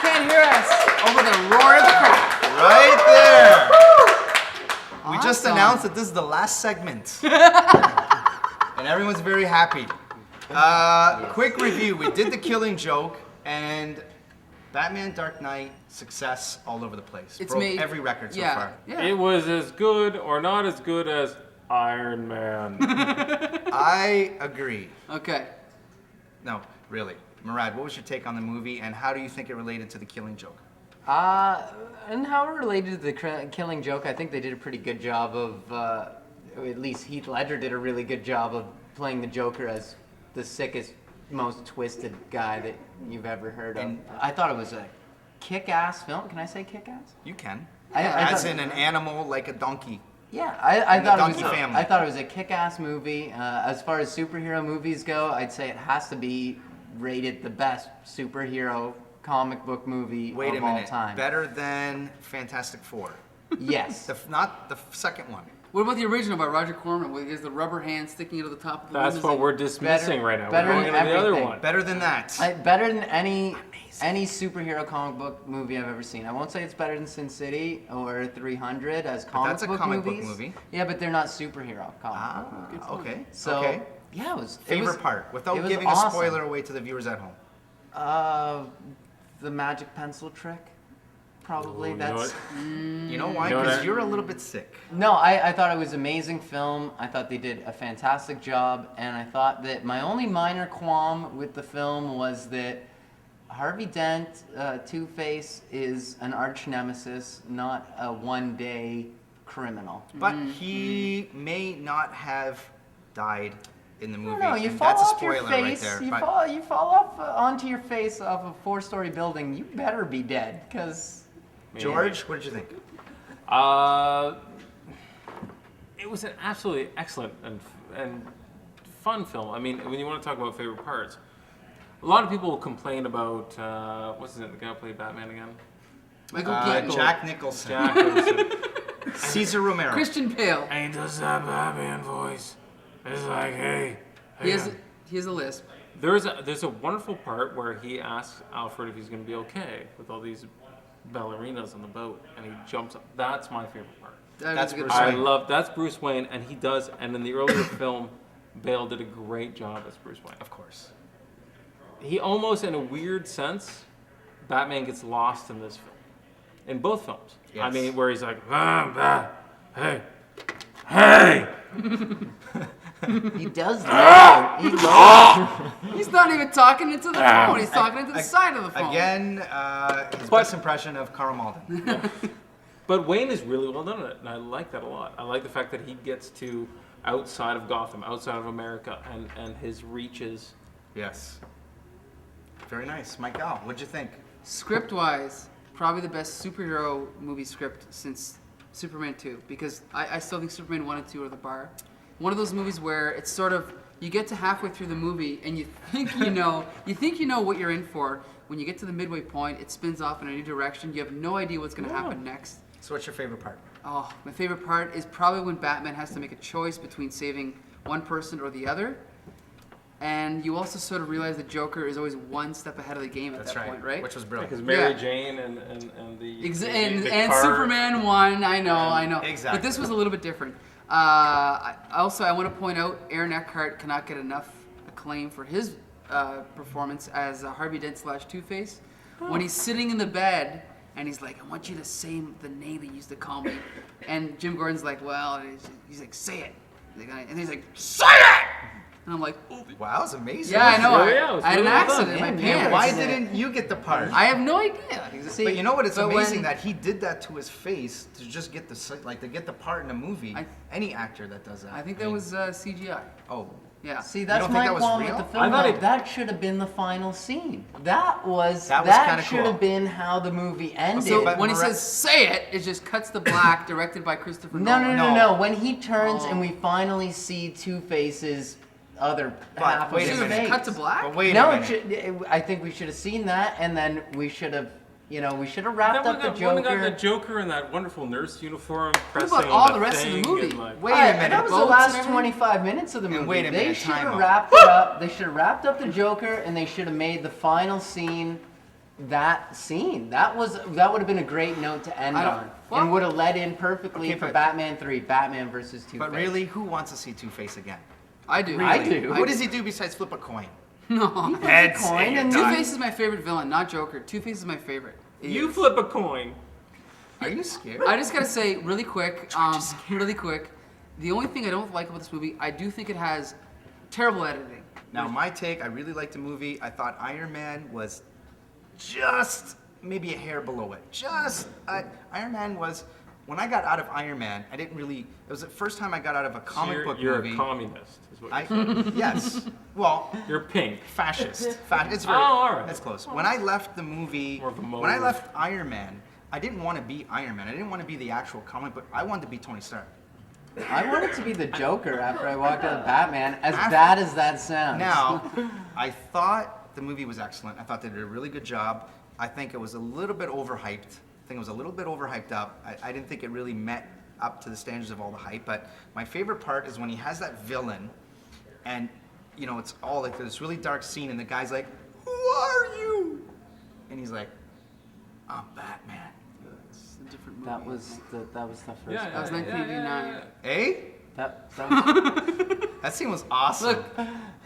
can't hear us over the roar of the crowd. Right there. We just Awesome. announced that this is the last segment. And everyone's very happy. Quick review. We did The Killing Joke and Batman Dark Knight success all over the place. It's Broke made every record so yeah, far. Yeah. It was as good or not as good as Iron Man. I agree. Okay. No, really. Murad, what was your take on the movie and how do you think it related to The Killing Joke? And how it related to the Killing Joke, I think they did a pretty good job of, at least Heath Ledger did a really good job of playing the Joker as the sickest, most twisted guy that you've ever heard of. I thought it was a kick-ass film. Can I say kick-ass? You can. As in an animal like a donkey. Yeah, I thought it was. Donkey Family. I thought it was a kick-ass movie. As far as superhero movies go, I'd say it has to be rated the best superhero comic book movie Wait of a all minute. time. Better than Fantastic Four. Yes. Not the second one. What about the original by Roger Corman, where he has the rubber hand sticking out of the top of the That's limousine? what we're dismissing right now. better We're going than into the other everything. one. Better than that. Better than any superhero comic book movie I've ever seen. I won't say it's better than Sin City or 300 as comic that's a book comic book movies. movie. Yeah, but they're not superhero comic book movies. Okay. So okay. yeah, it was Favorite part, without it was giving awesome. a spoiler away to the viewers at home. The magic pencil trick, probably. Ooh, you know That's what? You know why? You know Because what? you're a little bit sick. no. I thought it was an amazing film. I thought they did a fantastic job, and I thought that my only minor qualm with the film was that Harvey Dent, Two-Face, is an arch nemesis, not a one-day criminal. But he may not have died in the movie. No, you and fall that's a off your spoiler right face. there. You but fall off onto your face off a 4-story building. You better be dead, because George, what did you think? It was an absolutely excellent and fun film. I mean, when you want to talk about favorite parts, a lot of people will complain about what's his name? The guy who played Batman again? Michael Keaton. Jack Nicholson. Jack Nicholson. Caesar Romero. Christian Bale. And he does that Batman voice. It's like, hey. He has a lisp. There's a wonderful part where he asks Alfred if he's going to be okay with all these ballerinas on the boat, and he jumps up. That's my favorite part. That's a good Bruce I Wayne. love that's Bruce Wayne, and he does. And in the earlier film, Bale did a great job as Bruce Wayne. Of course. He almost, in a weird sense, Batman gets lost in this film, in both films. I Yes. mean, where he's like, hey. he does that. He loves He's not even talking into the phone. He's talking into the side of the phone. Again, his best impression of Karl Malden. But Wayne is really well done at it, and I like that a lot. I like the fact that he gets to outside of Gotham, outside of America, and his reaches. Yes. Very nice. Michael, what'd you think? Script-wise, probably the best superhero movie script since Superman 2, because I still think Superman 1 and 2 are the bar. One of those movies where it's sort of, you get to halfway through the movie and you think you know what you're in for. When you get to the midway point, it spins off in a new direction. You have no idea what's going to happen next. So what's your favorite part? Oh, my favorite part is probably when Batman has to make a choice between saving one person or the other. And you also sort of realize the Joker is always one step ahead of the game at that point, right? Which was brilliant. Because Mary Yeah. Jane and the And car- Superman won, I know. Exactly. But this was a little bit different. I want to point out Aaron Eckhart cannot get enough acclaim for his performance as Harvey Dent / Two-Face. When he's sitting in the bed and he's like, I want you to say the name they used to call me. And Jim Gordon's like, well, he's like, say it. And he's like, say it! And I'm like, oh. Wow, that's amazing. Yeah, I know. really- yeah, it was I had an really well accident done. in my Yeah, pants. Why didn't you get the part? I have no idea. See, But you know what? It's but amazing when- that he did that to his face to just get to get the part in a movie. Any actor that does that. I think that was CGI. Oh. Yeah. See, that's don't think my that was qualm with real? the I film. thought though. it- That should have been the final scene. That kinda should cool. have been how the movie ended. So but when he Mara- says "say it," it just cuts to black, directed by Christopher no, Nolan. No. When he turns and Oh. we finally see Two-Face's other But half of wait a his Should minute. have face. cut to black. But wait No, a it minute. should, I think we should have seen that, and then we should have, wrapped up the Then we got the Joker. Joker in that wonderful nurse uniform pressing about on all the the rest of the thing movie? and, like, Wait a And minute. that was the Boats and last everything? 25 minutes of the movie. And wait a They minute, should time have out. wrapped it up. They should have wrapped up the Joker, and they should have made the final scene that scene. That would have been a great note to end I don't- on, well- and would have led in perfectly Okay, for but- Batman 3, Batman versus Two-Face. But really, who wants to see Two-Face again? I do. I do. What does he do besides flip a coin? No. Heads coin in and your Two-Face is my favorite villain, not Joker. Two-Face is my favorite. He You is. flip a coin. Are you scared? I just gotta say, really quick, the only thing I don't like about this movie, I do think it has terrible editing. Now, my take, I really liked the movie. I thought Iron Man was just maybe a hair below it. Iron Man was, when I got out of Iron Man, I didn't really, it was the first time I got out of a comic book You're movie. a communist, is what you're saying. Yes. Well, You're pink. fascist. It's very, Oh, all right. that's close. When I left the movie, More of a when I mode. left Iron Man, I didn't want to be Iron Man. I didn't want to be the actual comic book. I wanted to be Tony Stark. I wanted to be the Joker after I walked out of Batman, as After- bad as that sounds. Now, I thought the movie was excellent. I thought they did a really good job. I think it was a little bit overhyped. I think it was a little bit overhyped up. I didn't think it really met up to the standards of all the hype. But my favorite part is when he has that villain, and you know it's all like this really dark scene, and the guy's like, "Who are you?" And he's like, "I'm Batman." It's a different movie. that was the first. Yeah, That was 1989. Eh? That was, That scene was awesome. Look,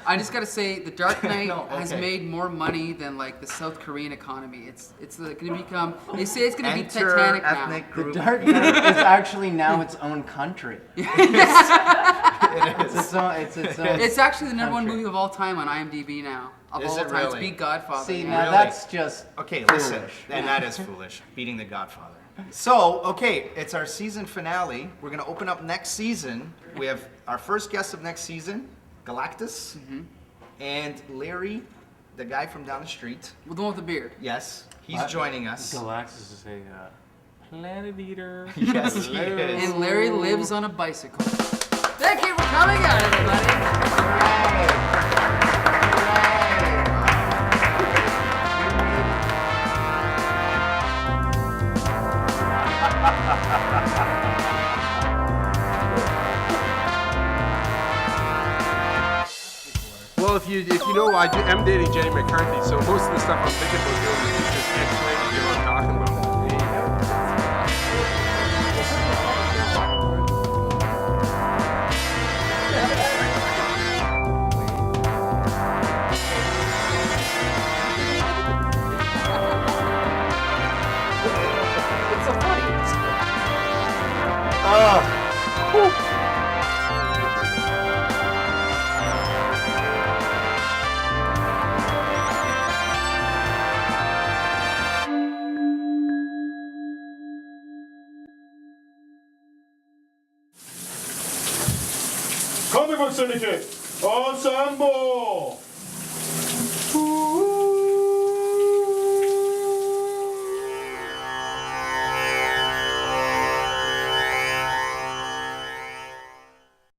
I just gotta say, The Dark Knight No, has okay. made more money than like the South Korean economy. It's gonna become. They say it's gonna be Enter Titanic ethnic now. the group. Dark Knight is actually now its own country. It's its own. It's its own. It's actually the number one country. movie of all time on IMDb now. Of Is all it time, it's really? beat Godfather. See, yeah. now Really? that's just Okay, foolish. listen, and that is foolish, beating The Godfather. So, okay, it's our season finale. We're gonna open up next season. We have our first guest of next season, Galactus, and Larry, the guy from down the street. With the one with the beard. Yes, he's What? joining us. Galactus is a planet eater. Yes, he Hello. is. And Larry lives on a bicycle. Thank you for coming out, everybody. Well, if you know, I'm dating Jenny McCarthy, so most of the stuff I'm thinking about doing is just explaining to you what I'm talking about. It's so funny. Comic Book Syndicate, ensemble!